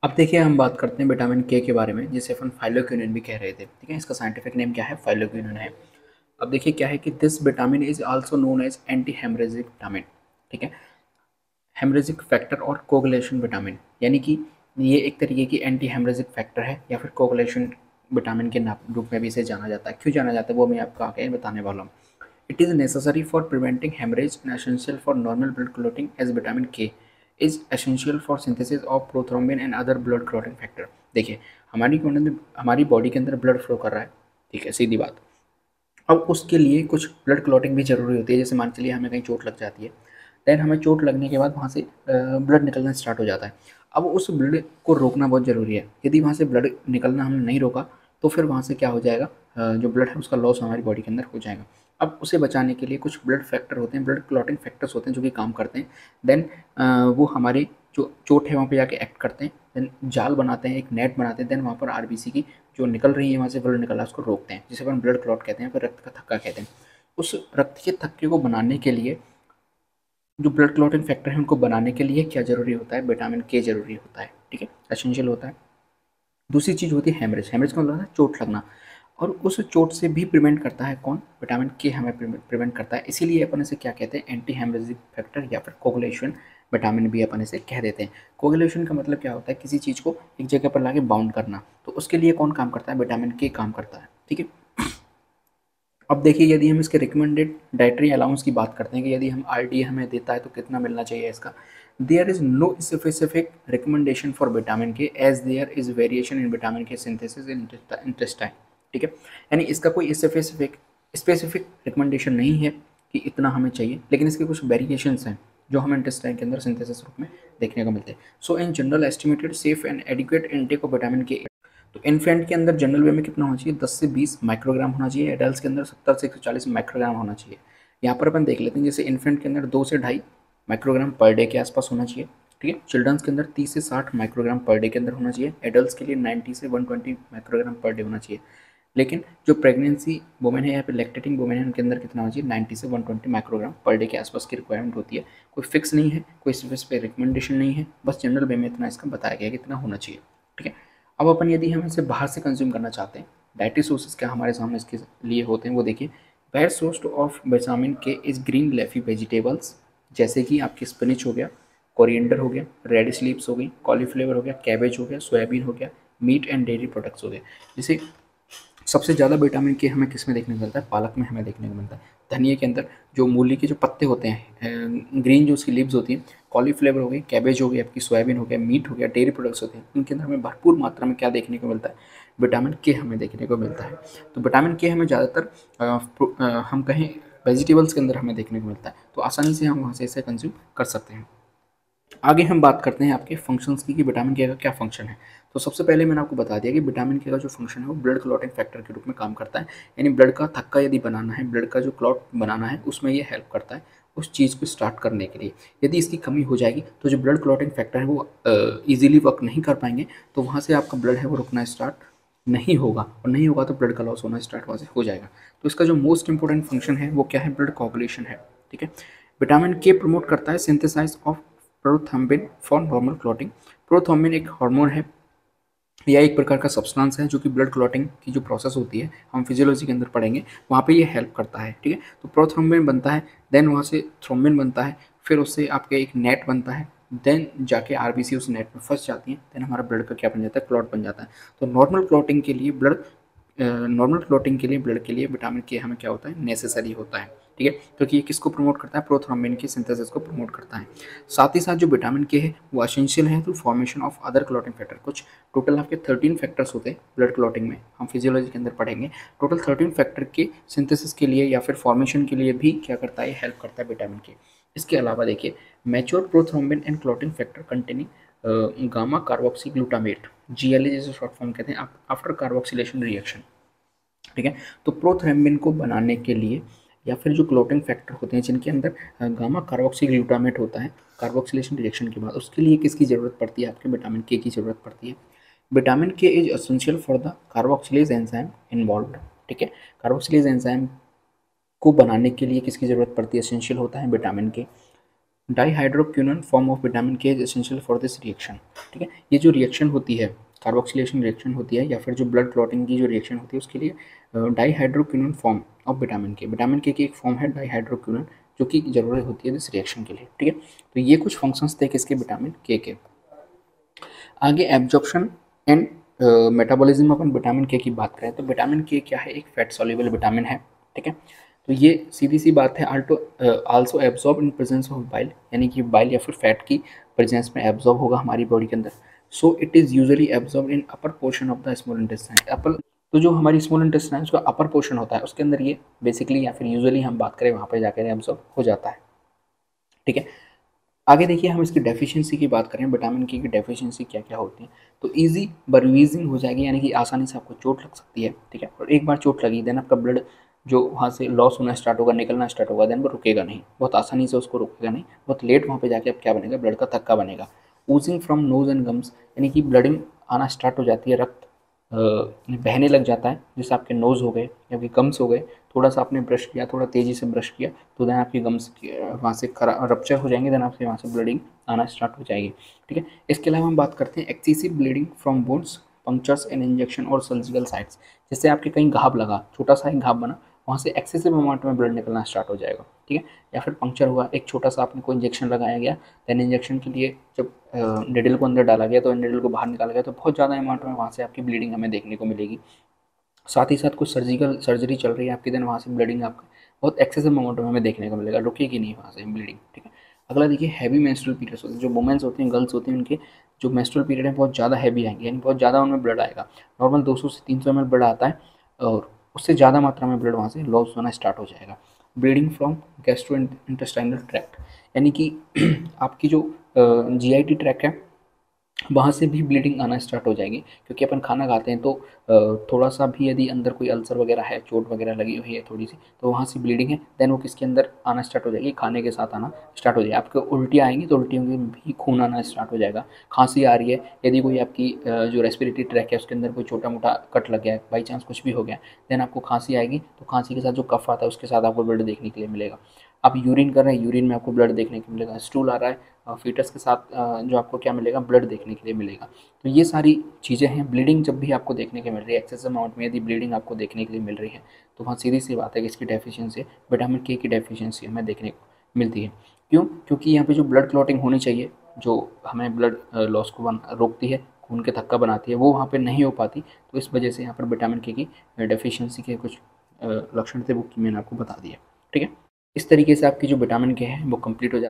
अब देखिए हम बात करते हैं विटामिन के बारे में, जिसे अपन फाइलोक्विनिन भी कह रहे थे। ठीक है, इसका साइंटिफिक नेम क्या है? फाइलोक्विनिन है। अब देखिए क्या है कि this vitamin is also known as anti haemorrhagic vitamin. ठीक है, हेमरेजिक फैक्टर और कोगुलेशन विटामिन, यानी कि ये एक तरीके की एंटी हेमरेजिक फैक्टर है या फिर कोगुलेशन विटामिन के रूप में भी इसे जाना जाता है। क्यों जाना जाता है वो मैं आपको आगे बताने वाला हूँ। It is necessary for preventing haemorrhage and essential for normal blood clotting as vitamin K is essential for synthesis of prothrombin and other blood clotting factor. देखिए हमारी बॉडी के अंदर ब्लड फ्लो कर रहा है, ठीक है, सीधी बात। अब उसके लिए कुछ ब्लड क्लॉटिंग भी ज़रूरी होती है। जैसे मान चलिए हमें कहीं चोट लग जाती है, देन हमें चोट लगने के बाद वहाँ से ब्लड निकलना स्टार्ट हो जाता है। अब उस ब्लड को रोकना बहुत ज़रूरी है। यदि वहाँ से ब्लड निकलना हमने नहीं रोका तो फिर वहाँ से क्या हो जाएगा, जो ब्लड है उसका लॉस हमारी बॉडी के अंदर हो जाएगा। अब उसे बचाने के लिए कुछ ब्लड फैक्टर होते हैं, ब्लड क्लॉटिंग फैक्टर्स होते हैं जो कि काम करते हैं। देन वो हमारी जो चोट है वहाँ पे जाके एक्ट करते हैं, देन जाल बनाते हैं, एक नेट बनाते हैं, देन वहाँ पर आरबीसी की जो निकल रही है वहाँ से ब्लड निकल रहा है उसको रोकते हैं, जिसे अपन ब्लड क्लॉट कहते हैं, फिर रक्त का थक्का कहते हैं। उस रक्त के थक्के को बनाने के लिए जो ब्लड क्लॉटिंग फैक्टर है उनको बनाने के लिए क्या जरूरी होता है? विटामिन के जरूरी होता है। ठीक है, एसेंशियल होता है। दूसरी चीज़ होती है हेमरेज। हेमरेज का मतलब है चोट लगना, और उस चोट से भी प्रिवेंट करता है कौन? विटामिन के हमें प्रिवेंट करता है। इसीलिए अपन इसे क्या कहते हैं? एंटी हेमरेजिक फैक्टर या फिर कोगुलेशन विटामिन भी अपन इसे कह देते हैं। कोगुलेशन का मतलब क्या होता है? किसी चीज़ को एक जगह पर लाके बाउंड करना। तो उसके लिए कौन काम करता है? विटामिन के काम करता है। ठीक है, अब देखिए यदि हम इसके रिकमेंडेड डाइटरी अलाउंस की बात करते हैं कि यदि हम आरडीए हमें देता है तो कितना मिलना चाहिए इसका, there is no specific recommendation for vitamin K as there is variation in vitamin K synthesis in intestine. ठीक है, यानी इसका कोई स्पेसिफिक स्पेसिफिक रिकमेंडेशन नहीं है कि इतना हमें चाहिए, लेकिन इसके कुछ वेरिएशंस हैं जो हमें इंटेस्टाइन के अंदर सिंथेसिस रूप में देखने को मिलते हैं। So in general estimated safe and adequate intake of vitamin K, तो इन्फेंट के अंदर जनरल वे में कितना होना चाहिए? 10 से 20 माइक्रोग्राम होना चाहिए। एडल्ट के अंदर 70 से 140 माइक्रोग्राम होना चाहिए। यहाँ पर अपन देख लेते हैं, जैसे इन्फेंट के अंदर 2 से 2.5 माइक्रोग्राम पर डे के आसपास होना चाहिए। ठीक है, चिल्ड्रंस के अंदर 30 से 60 माइक्रोग्राम पर डे के अंदर होना चाहिए। एडल्ट के लिए 90 से 120 माइक्रोग्राम पर डे होना चाहिए। लेकिन जो प्रेगनेंसी वुमेन है या फिर लैक्टेटिंग वुमेन है उनके अंदर कितना होना चाहिए? 90 से 120 माइक्रोग्राम पर डे के आसपास की रिक्वायरमेंट होती है। कोई फिक्स नहीं है, कोई इस पे रिकमेंडेशन नहीं है, बस जनरल वे में इतना इसका बताया गया है कि इतना होना चाहिए। ठीक है, अब अपन यदि हम इसे बाहर से कंज्यूम करना चाहते हैं, डाइटरी सोर्सेज क्या हमारे सामने इसके लिए होते हैं वो देखिए। Best source of vitamin K is green leafy vegetables, जैसे कि आपकी स्पिनिच हो गया, कोरिएंडर हो गया, रेड स्लीव्स हो गई, कॉलीफ्लावर हो गया, कैबेज हो गया, सोयाबीन हो गया, मीट एंड डेयरी प्रोडक्ट्स हो गए। जैसे सबसे ज़्यादा विटामिन के हमें किस में देखने को मिलता है? पालक में हमें देखने को मिलता है। धनिया के अंदर जो मूली के जो पत्ते होते हैं, ग्रीन जो उसकी लीव्स होती हैं, कॉलीफ्लावर हो गई, कैबेज हो गई, आपकी सोयाबीन हो गया, मीट हो गया, डेयरी प्रोडक्ट्स होते हैं, इनके अंदर हमें भरपूर मात्रा में क्या देखने को मिलता है? विटामिन के हमें देखने को मिलता है। तो विटामिन के हमें ज़्यादातर हम कहें वेजिटेबल्स के अंदर हमें देखने को मिलता है, तो आसानी से हम वहाँ से इसे कंज्यूम कर सकते हैं। आगे हम बात करते हैं आपके फंक्शंस की कि विटामिन के का क्या फंक्शन है। तो सबसे पहले मैंने आपको बता दिया कि विटामिन के का जो फंक्शन है वो ब्लड क्लॉटिंग फैक्टर के रूप में काम करता है। यानी ब्लड का थक्का यदि बनाना है, ब्लड का जो क्लॉट बनाना है, उसमें ये हेल्प करता है उस चीज़ को स्टार्ट करने के लिए। यदि इसकी कमी हो जाएगी तो जो ब्लड क्लॉटिंग फैक्टर है वो ईजिली वर्क नहीं कर पाएंगे, तो वहाँ से आपका ब्लड है वो रुकना स्टार्ट नहीं होगा, और नहीं होगा तो ब्लड का लॉस होना स्टार्ट वहाँ से हो जाएगा। तो इसका जो मोस्ट इंपॉर्टेंट फंक्शन है वो क्या है? ब्लड कोगुलेशन है। ठीक है, विटामिन के प्रमोट करता है synthesize of prothrombin for normal clotting. Prothrombin एक हार्मोन है या एक प्रकार का सब्सटेंस है जो कि ब्लड क्लॉटिंग की जो प्रोसेस होती है, हम फिजियोलॉजी के अंदर पढ़ेंगे, वहाँ पे ये हेल्प करता है। ठीक है, तो प्रोथ्रोम्बिन बनता है, देन वहाँ से थ्रोम्बिन बनता है, फिर उससे आपके एक नेट बनता है, देन जाके आरबीसी उस नेट में फंस जाती है, देन हमारा ब्लड का क्या बन जाता है? क्लॉट बन जाता है। तो नॉर्मल क्लॉटिंग के लिए ब्लड के लिए विटामिन के हमें क्या होता है? नेसेसरी होता है। ठीक है, क्योंकि ये किसको प्रमोट करता है? प्रोथ्रोम्बिन की सिंथेसिस को प्रमोट करता है। साथ ही साथ जो विटामिन के है वो एसेंशियल है to formation of other clotting factor. कुछ टोटल आपके 13 फैक्टर्स होते हैं ब्लड क्लॉटिंग में, हम फिजियोलॉजी के अंदर पढ़ेंगे। टोटल 13 फैक्टर के सिंथेसिस के लिए या फिर फॉर्मेशन के लिए भी क्या करता है? हेल्प करता है विटामिन के। इसके अलावा देखिए, mature prothrombin and clotting factor containing gamma carboxy glutamate, GLA जैसे शॉर्ट फॉर्म कहते हैं, आफ्टर कार्बोक्सिलेशन रिएक्शन। ठीक है, तो प्रोथ्रोम्बिन को बनाने के लिए या फिर जो क्लोटिंग फैक्टर होते हैं जिनके अंदर गामा कार्बोक्सी ग्लूटामेट होता है कार्बोक्सिलेशन रिएक्शन के बाद, उसके लिए किसकी ज़रूरत पड़ती है? आपके विटामिन के की ज़रूरत पड़ती है। Vitamin K is essential for the carboxylase enzyme involve. ठीक है, कार्बोक्सिलेज एंजाइम को बनाने के लिए किसकी ज़रूरत पड़ती है? एसेंशियल होता है विटामिन के। डाईहाइड्रोक्विनोन form of vitamin K is essential for this reaction. ठीक है, ये जो रिएक्शन होती है, कार्बोक्सिलेशन रिएक्शन होती है या फिर जो ब्लड क्लॉटिंग की जो रिएक्शन होती है, उसके लिए डाईहाइड्रोक्विनोन फॉर्म ऑफ विटामिन के की एक फॉर्म है डाईहाइड्रोक्विनोन, जो कि जरूरी होती है दिस रिएक्शन के लिए। ठीक है, तो ये कुछ फंक्शंस थे किसके, विटामिन के। आगे absorption and metabolism upon vitamin के की बात करें तो विटामिन के क्या है, एक फैट सॉल्युबल विटामिन है। ठीक है, तो ये सीधी सी बात है, also absorb in presence of bile, यानी कि बाइल या फिर फैट की प्रेजेंस में एब्जॉर्ब होगा हमारी बॉडी के अंदर। So it is usually absorb in upper portion of the small intestine. Upper, तो जो हमारी स्मॉल इंटेस्टाइन है उसका अपर पोर्शन होता है, उसके अंदर ये बेसिकली या फिर यूजुअली हम बात करें वहाँ पर जाकर एब्जॉर्ब हो जाता है। ठीक है, आगे देखिए हम इसकी डेफिशिएंसी की बात करें, विटामिन के की डेफिशिएंसी क्या क्या होती है। तो इजी बर्वीजिंग हो जाएगी, यानी कि आसानी से आपको चोट लग सकती है। ठीक है, और एक बार चोट लगी देन आपका ब्लड जो वहाँ से लॉस होना स्टार्ट होगा, निकलना स्टार्ट होगा, देन वो रुकेगा नहीं, बहुत आसानी से उसको रुकेगा नहीं, बहुत लेट वहाँ पे जाके अब क्या बनेगा, ब्लड का थक्का बनेगा। Oozing from knows and gums, यानी कि ब्लडिंग आना स्टार्ट हो जाती है, रक्त बहने लग जाता है, जैसे आपके नोज़ हो गए या फिर गम्स हो गए, थोड़ा सा आपने ब्रश किया, थोड़ा तेज़ी से ब्रश किया तो देन आपकी गम्स वहाँ से रप्चर हो जाएंगे, देन आपसे वहाँ से ब्लीडिंग आना स्टार्ट हो जाएगी। ठीक है, इसके अलावा हम बात करते हैं excessive bleeding from bones, punctures and injection और सर्जिकल साइट्स। जैसे आपके कहीं घाव लगा, छोटा सा ही घाव बना, वहाँ से एक्सेसिव अमाउंट में ब्लड निकलना स्टार्ट हो जाएगा। ठीक है, या फिर पंक्चर हुआ, एक छोटा सा आपने कोई इंजेक्शन लगाया गया, देन इंजेक्शन के लिए जब निडल को अंदर डाला गया तो निडल को बाहर निकाला गया तो बहुत ज़्यादा अमाउंट में वहाँ से आपकी ब्लीडिंग हमें देखने को मिलेगी। साथ ही साथ कुछ सर्जिकल सर्जरी चल रही है आपकी, देन वहाँ से ब्लीडिंग आपका बहुत एक्सेसिव अमाउंट में हमें देखने को मिलेगा, रुकेगी नहीं वहाँ से ब्लीडिंग। ठीक है, अगला देखिए हैवी मेंस्ट्रुअल पीरियड्स होते हैं, जो वुमेन्स होती हैं, गर्ल्स होती हैं, उनके जो मेंस्ट्रुअल पीरियड है बहुत ज़्यादा हैवी आएंगे, यानी बहुत ज़्यादा उनमें ब्लड आएगा। नॉर्मल 200 से 300 ml ब्लड आता है और उससे ज़्यादा मात्रा में ब्लड वहाँ से लॉस होना स्टार्ट हो जाएगा। Bleeding from gastro intestinal tract, यानी कि आपकी जो जीआईटी ट्रैक है वहाँ से भी ब्लीडिंग आना स्टार्ट हो जाएगी, क्योंकि अपन खाना खाते हैं तो थोड़ा सा भी यदि अंदर कोई अल्सर वगैरह है, चोट वगैरह लगी हुई है थोड़ी सी, तो वहाँ से ब्लीडिंग है, देन वो किसके अंदर आना स्टार्ट हो जाएगी, खाने के साथ आना स्टार्ट हो जाएगी। आपको उल्टियाँ आएंगी तो उल्टियों में भी खून आना स्टार्ट हो जाएगा। खांसी आ रही है, यदि कोई आपकी जो रेस्पिरेटरी ट्रैक है उसके अंदर कोई छोटा मोटा कट लग गया है, बाई चांस कुछ भी हो गया, देन आपको खांसी आएगी, तो खांसी के साथ जो कफ आता है उसके साथ आपको ब्लड देखने के लिए मिलेगा। आप यूरिन कर रहे हैं, यूरिन में आपको ब्लड देखने को मिलेगा। स्टूल आ रहा है, फीटस के साथ जो आपको क्या मिलेगा, ब्लड देखने के लिए मिलेगा। तो ये सारी चीज़ें हैं। ब्लीडिंग जब भी आपको देखने के मिल रही है, एक्सेस अमाउंट में यदि ब्लीडिंग आपको देखने के लिए मिल रही है, तो वहाँ सीधी सी बात है कि इसकी डेफिशिएंसी, विटामिन के की डेफिशिएंसी हमें देखने को मिलती है। क्यों? क्योंकि यहाँ पे जो ब्लड क्लॉटिंग होनी चाहिए, जो हमें ब्लड लॉस को रोकती है, खून के थक्का बनाती है, वो वहाँ पे नहीं हो पाती। तो इस वजह से यहाँ पर विटामिन के की डेफिशिएंसी के कुछ लक्षण थे, वो मैंने आपको बता दिया। ठीक है, इस तरीके से आपकी जो विटामिन के है वो कंप्लीट हो जाती है।